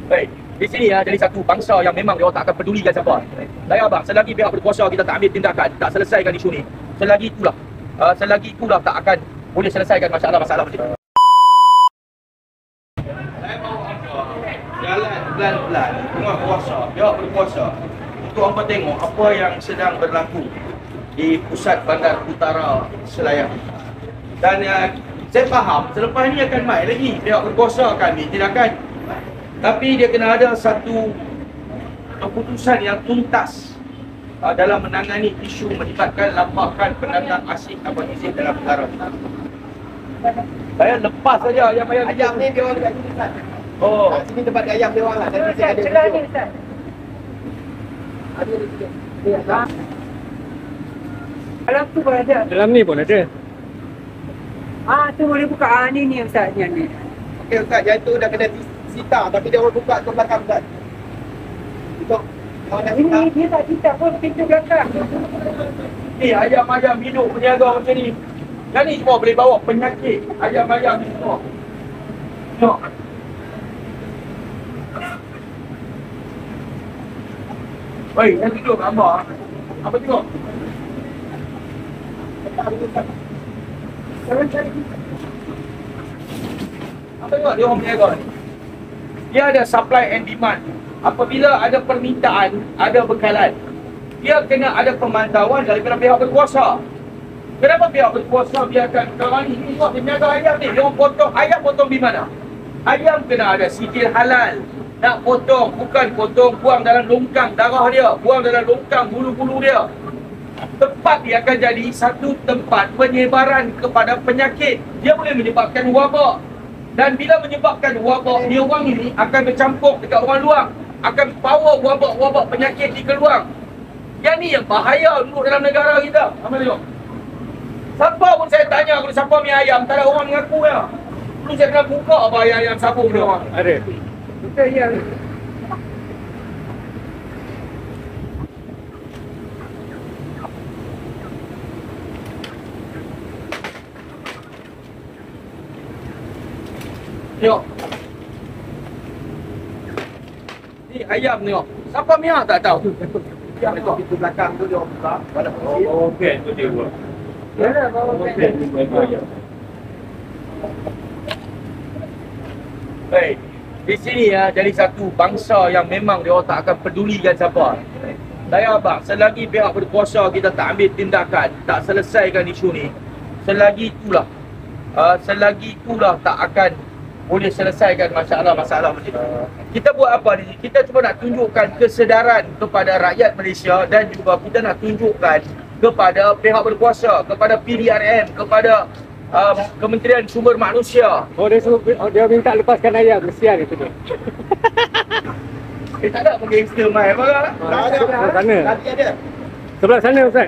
Baik, di sini ya jadi satu bangsa yang memang dia tak akan pedulikan siapa. Saya abang, selagi pihak berkuasa kita tak ambil tindakan, tak selesaikan isu ni, selagi itulah tak akan boleh selesaikan masalah-masalah macam ni. Saya mahu jalan pelan-pelan, tengah kuasa, pihak berkuasa untuk hampa tengok apa yang sedang berlaku di pusat bandar utara Selayar. Dan saya faham selepas ini akan mai lagi pihak berkuasa akan ambil tindakan. Tapi dia kena ada satu keputusan yang tuntas dalam menangani isu melibatkan lapakan pendatang asing tanpa izin dalam negara. Saya lepas saja ayam-ayam Ayam ni dia orang dekat sini, Ustaz. Oh, Kat sini tempat ayam dia orang lah. Dan Ustaz, ada celah ni video. Ustaz. Ada di sini. Ya, Ustaz. Dalam tu pun ada. Dalam ni pun ada. Tu boleh buka. Ni Ustaz, ni. Okey, Ustaz. Yang tu dah kena sita. Tapi dia orang buka ke belakang, Ustaz. Untuk kalau nak sita. Ini dia tak kita pun pintu belakang. ni ayam-ayam hidup berniaga macam ni. Yang ni semua boleh bawa penyakit. Ayam-ayam ni semua. Tengok. Wei, yang tidur gambar. Apa tengok? Apa tengok dia orang berniaga ni? Dia ada supply and demand. Apabila ada permintaan, ada bekalan. Dia kena ada pemantauan daripada pihak berkuasa. Kenapa pihak berkuasa biarkan kawan ni tengok dia berniaga ayam ni? Dia orang potong ayam, potong di mana? Ayam kena ada sikil halal. Nak potong, bukan potong buang dalam longkang darah dia, buang dalam longkang bulu-bulu dia. Tempat dia akan jadi satu tempat penyebaran kepada penyakit. Dia boleh menyebabkan wabak. Dan bila menyebabkan wabak, dia orang ini akan bercampur dekat orang luar, akan bawa wabak-wabak penyakit di keluar. Yang ni yang bahaya duduk dalam negara kita. Apa tengok? Siapa pun saya tanya kalau siapa mi ayam, tak ada orang mengaku ya. Perlu saya kena buka apa ayam sabung dia orang. Ada. Betul ya. Tengok. Ni ayam tengok. Siapa miak tak tahu. Yang dekat pintu belakang tu dia orang buka. Pada polisi. Okey, tu dia buat. Ya lah, bawa Okey, tu dia. Baik. Di sini ya jadi satu bangsa yang memang dia orang tak akan pedulikan siapa. Saya abang, selagi pihak berkuasa kita tak ambil tindakan, tak selesaikan isu ni, selagi itulah tak akan boleh selesaikan masalah-masalah macam ni. Kita buat apa ni? Kita cuma nak tunjukkan kesedaran kepada rakyat Malaysia dan juga kita nak tunjukkan kepada pihak berkuasa, kepada PDRM, kepada Kementerian Sumber Manusia. Dia minta lepaskan ayam, kesian itu dia. Tak ada pun gangster mai apa? Tak ada. Sebelah sana. Tadi ada. Sebelah sana Ustaz.